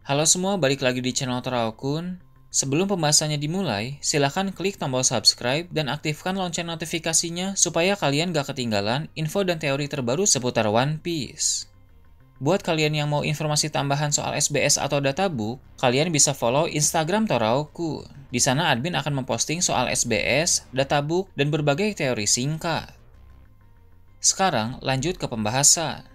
Halo semua, balik lagi di channel Toraokun. Sebelum pembahasannya dimulai, silahkan klik tombol subscribe dan aktifkan lonceng notifikasinya supaya kalian gak ketinggalan info dan teori terbaru seputar One Piece. Buat kalian yang mau informasi tambahan soal SBS atau databook, kalian bisa follow Instagram Toraokun. Di sana admin akan memposting soal SBS, databook, dan berbagai teori singkat. Sekarang lanjut ke pembahasan.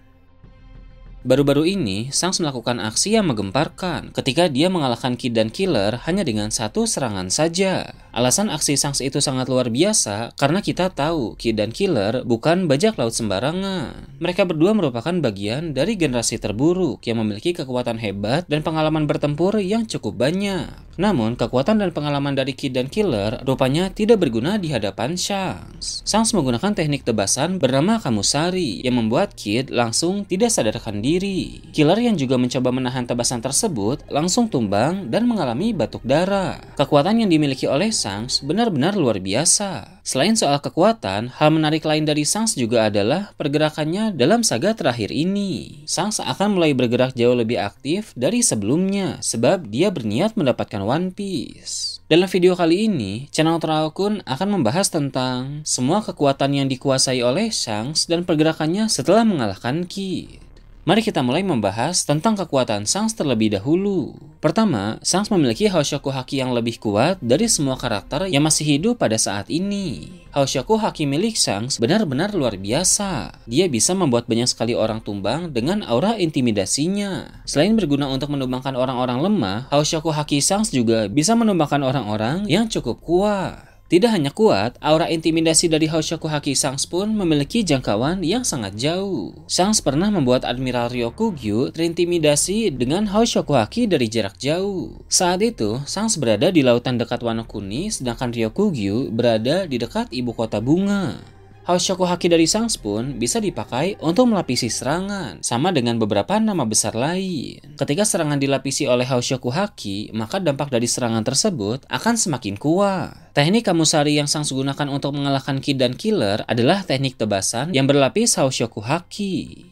Baru-baru ini, Shanks melakukan aksi yang menggemparkan ketika dia mengalahkan Kid dan Killer hanya dengan satu serangan saja. Alasan aksi Shanks itu sangat luar biasa karena kita tahu Kid dan Killer bukan bajak laut sembarangan. Mereka berdua merupakan bagian dari generasi terburuk yang memiliki kekuatan hebat dan pengalaman bertempur yang cukup banyak. Namun, kekuatan dan pengalaman dari Kid dan Killer rupanya tidak berguna di hadapan Shanks. Shanks menggunakan teknik tebasan bernama Kamusari yang membuat Kid langsung tidak sadarkan diri. Killer yang juga mencoba menahan tebasan tersebut langsung tumbang dan mengalami batuk darah. Kekuatan yang dimiliki oleh Shanks benar-benar luar biasa. Selain soal kekuatan, hal menarik lain dari Shanks juga adalah pergerakannya dalam saga terakhir ini. Shanks akan mulai bergerak jauh lebih aktif dari sebelumnya sebab dia berniat mendapatkan One Piece. Dalam video kali ini, channel Toraokun akan membahas tentang semua kekuatan yang dikuasai oleh Shanks dan pergerakannya setelah mengalahkan Kid. Mari kita mulai membahas tentang kekuatan Shanks terlebih dahulu. Pertama, Shanks memiliki Hoshoku Haki yang lebih kuat dari semua karakter yang masih hidup pada saat ini. Hoshoku Haki milik Shanks benar-benar luar biasa. Dia bisa membuat banyak sekali orang tumbang dengan aura intimidasinya. Selain berguna untuk menumbangkan orang-orang lemah, Hoshoku Haki Shanks juga bisa menumbangkan orang-orang yang cukup kuat. Tidak hanya kuat, aura intimidasi dari Hoshoku Haki Shanks pun memiliki jangkauan yang sangat jauh. Shanks pernah membuat Admiral Ryokugyu terintimidasi dengan Hoshoku Haki dari jarak jauh. Saat itu, Shanks berada di lautan dekat Wano Kuni, sedangkan Ryokugyu berada di dekat ibu kota bunga. Hoshoku Haki dari Shanks pun bisa dipakai untuk melapisi serangan, sama dengan beberapa nama besar lain. Ketika serangan dilapisi oleh Hoshoku Haki, maka dampak dari serangan tersebut akan semakin kuat. Teknik Kamusari yang Shanks gunakan untuk mengalahkan Kid dan Killer adalah teknik tebasan yang berlapis Hoshoku Haki.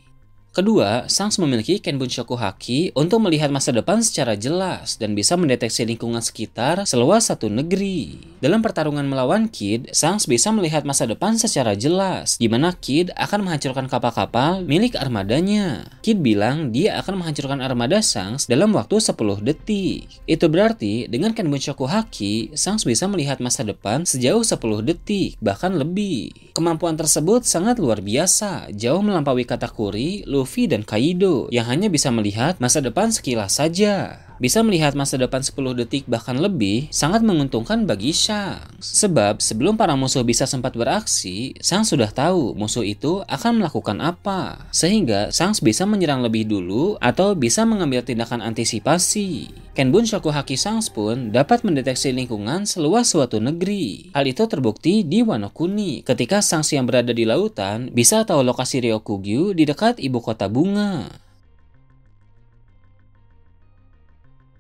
Kedua, Shanks memiliki Kenbunshoku Haki untuk melihat masa depan secara jelas dan bisa mendeteksi lingkungan sekitar seluas satu negeri. Dalam pertarungan melawan Kid, Shanks bisa melihat masa depan secara jelas, di mana Kid akan menghancurkan kapal-kapal milik armadanya. Kid bilang dia akan menghancurkan armada Shanks dalam waktu 10 detik. Itu berarti dengan Kenbunshoku Haki, Shanks bisa melihat masa depan sejauh 10 detik, bahkan lebih. Kemampuan tersebut sangat luar biasa, jauh melampaui Katakuri, Luffy, dan Kaido yang hanya bisa melihat masa depan sekilas saja. Bisa melihat masa depan 10 detik bahkan lebih sangat menguntungkan bagi Shanks. Sebab sebelum para musuh bisa sempat beraksi, Shanks sudah tahu musuh itu akan melakukan apa. Sehingga Shanks bisa menyerang lebih dulu atau bisa mengambil tindakan antisipasi. Kenbunshoku Haki Shanks pun dapat mendeteksi lingkungan seluas suatu negeri. Hal itu terbukti di Wano Kuni ketika Shanks yang berada di lautan bisa tahu lokasi Ryokugyu di dekat ibu kota bunga.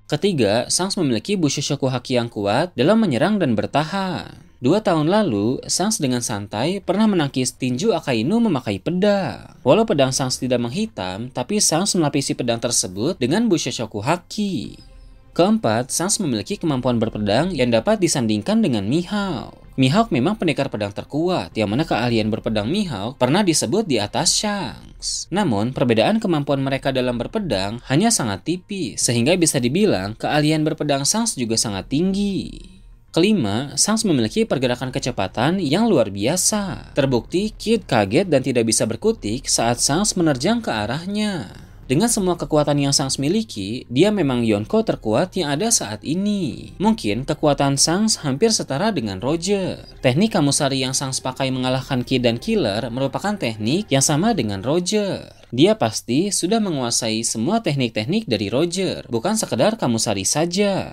Ketiga, Shanks memiliki Bushishoku Haki yang kuat dalam menyerang dan bertahan. 2 tahun lalu, Shanks dengan santai pernah menangkis tinju Akainu memakai pedang. Walau pedang Shanks tidak menghitam, tapi Shanks melapisi pedang tersebut dengan Bushishoku Haki. Keempat, Shanks memiliki kemampuan berpedang yang dapat disandingkan dengan Mihawk. Mihawk memang pendekar pedang terkuat, yang mana keahlian berpedang Mihawk pernah disebut di atas Shanks. Namun, perbedaan kemampuan mereka dalam berpedang hanya sangat tipis, sehingga bisa dibilang keahlian berpedang Shanks juga sangat tinggi. Kelima, Shanks memiliki pergerakan kecepatan yang luar biasa. Terbukti Kid kaget dan tidak bisa berkutik saat Shanks menerjang ke arahnya. Dengan semua kekuatan yang Shanks miliki, dia memang Yonko terkuat yang ada saat ini. Mungkin kekuatan Shanks hampir setara dengan Roger. Teknik Kamusari yang Shanks pakai mengalahkan Kid dan Killer merupakan teknik yang sama dengan Roger. Dia pasti sudah menguasai semua teknik-teknik dari Roger, bukan sekedar Kamusari saja.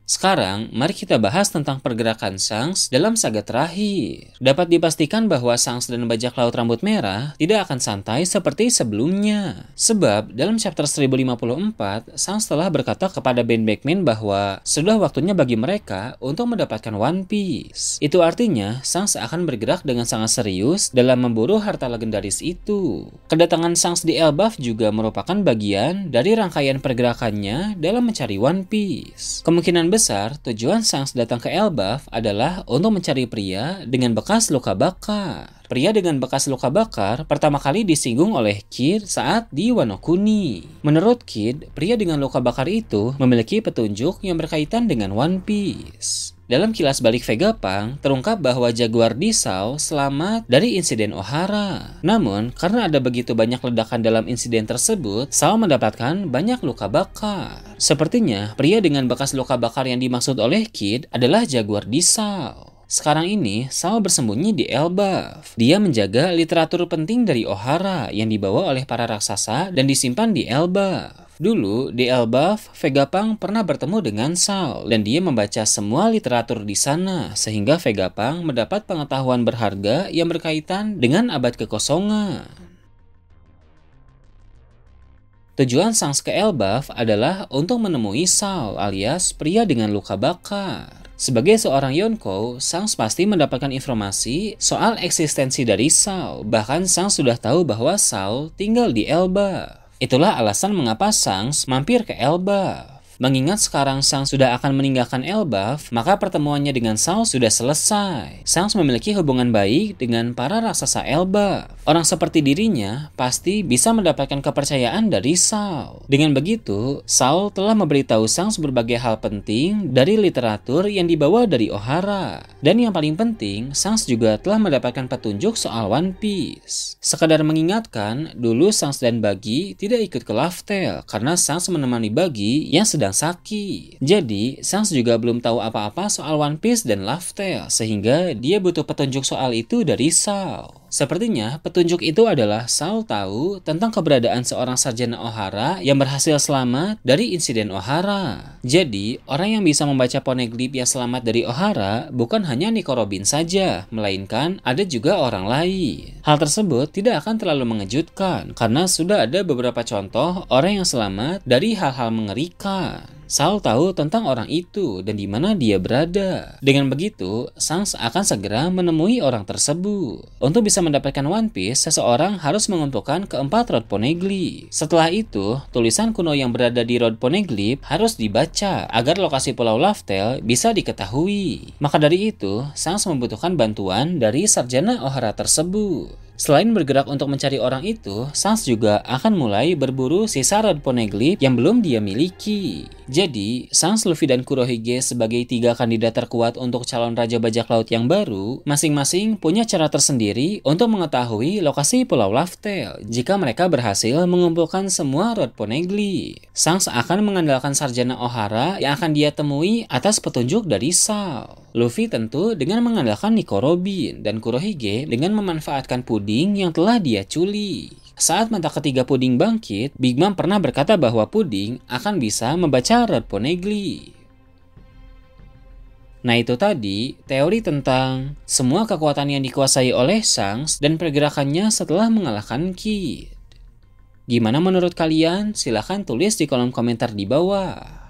Sekarang, mari kita bahas tentang pergerakan Shanks dalam saga terakhir. Dapat dipastikan bahwa Shanks dan bajak laut rambut merah tidak akan santai seperti sebelumnya. Sebab, dalam chapter 1054, Shanks telah berkata kepada Ben Beckman bahwa sudah waktunya bagi mereka untuk mendapatkan One Piece. Itu artinya, Shanks akan bergerak dengan sangat serius dalam memburu harta legendaris itu. Kedatangan Shanks di Elbaf juga merupakan bagian dari rangkaian pergerakannya dalam mencari One Piece. Kemungkinan besar, tujuan Shanks datang ke Elbaf adalah untuk mencari pria dengan bekas luka bakar. Pria dengan bekas luka bakar pertama kali disinggung oleh Kid saat di Wano Kuni. Menurut Kid, pria dengan luka bakar itu memiliki petunjuk yang berkaitan dengan One Piece. Dalam kilas balik Vegapunk, terungkap bahwa Jaguar Disau selamat dari insiden Ohara. Namun, karena ada begitu banyak ledakan dalam insiden tersebut, Sao mendapatkan banyak luka bakar. Sepertinya, pria dengan bekas luka bakar yang dimaksud oleh Kid adalah Jaguar Disau. Sekarang ini, Sao bersembunyi di Elbaf. Dia menjaga literatur penting dari Ohara yang dibawa oleh para raksasa dan disimpan di Elbaf. Dulu, di Elbaf, Vegapunk pernah bertemu dengan Sao dan dia membaca semua literatur di sana sehingga Vegapunk mendapat pengetahuan berharga yang berkaitan dengan abad kekosongan. Tujuan Shanks ke Elbaf adalah untuk menemui Sao alias pria dengan luka bakar. Sebagai seorang Yonkou, Shanks pasti mendapatkan informasi soal eksistensi dari Sao. Bahkan Shanks sudah tahu bahwa Sao tinggal di Elbaf. Itulah alasan mengapa Shanks mampir ke Elbaf. Mengingat sekarang Shanks sudah akan meninggalkan Elbaf, maka pertemuannya dengan Sao sudah selesai. Shanks memiliki hubungan baik dengan para raksasa Elbaf. Orang seperti dirinya pasti bisa mendapatkan kepercayaan dari Sao. Dengan begitu, Sao telah memberitahu Shanks berbagai hal penting dari literatur yang dibawa dari Ohara. Dan yang paling penting, Shanks juga telah mendapatkan petunjuk soal One Piece. Sekadar mengingatkan, dulu Shanks dan Buggy tidak ikut ke Laugh Tale karena Shanks menemani Buggy yang sedang sakit. Jadi, Shanks juga belum tahu apa-apa soal One Piece dan Laugh Tale, sehingga dia butuh petunjuk soal itu dari Sao. Sepertinya, petunjuk itu adalah Sao tahu tentang keberadaan seorang sarjana Ohara yang berhasil selamat dari insiden Ohara. Jadi, orang yang bisa membaca poneglyph yang selamat dari Ohara bukan hanya Nico Robin saja, melainkan ada juga orang lain. Hal tersebut tidak akan terlalu mengejutkan, karena sudah ada beberapa contoh orang yang selamat dari hal-hal mengerikan. Sao tahu tentang orang itu dan di mana dia berada. Dengan begitu, Shanks akan segera menemui orang tersebut. Untuk bisa mendapatkan One Piece, seseorang harus mengumpulkan keempat Road Poneglyph. Setelah itu, tulisan kuno yang berada di Road Poneglyph harus dibaca agar lokasi Pulau Laugh Tale bisa diketahui. Maka dari itu, Shanks membutuhkan bantuan dari sarjana Ohara tersebut. Selain bergerak untuk mencari orang itu, Shanks juga akan mulai berburu sisa Road Poneglyph yang belum dia miliki. Jadi, Shanks, Luffy, dan Kurohige sebagai 3 kandidat terkuat untuk calon Raja Bajak Laut yang baru, masing-masing punya cara tersendiri untuk mengetahui lokasi Pulau Laugh Tale jika mereka berhasil mengumpulkan semua Road Poneglyph. Shanks akan mengandalkan sarjana Ohara yang akan dia temui atas petunjuk dari Sao. Luffy tentu dengan mengandalkan Nico Robin dan Kurohige dengan memanfaatkan puding yang telah dia culik. Saat mata ketiga puding bangkit, Big Mom pernah berkata bahwa puding akan bisa membaca Road Poneglyph. Nah, itu tadi teori tentang semua kekuatan yang dikuasai oleh Shanks dan pergerakannya setelah mengalahkan Kid. Gimana menurut kalian? Silahkan tulis di kolom komentar di bawah.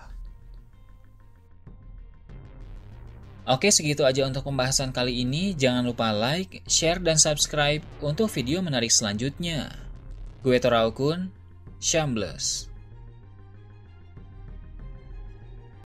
Oke, segitu aja untuk pembahasan kali ini. Jangan lupa like, share, dan subscribe untuk video menarik selanjutnya. Gue Toraukun, Shambles.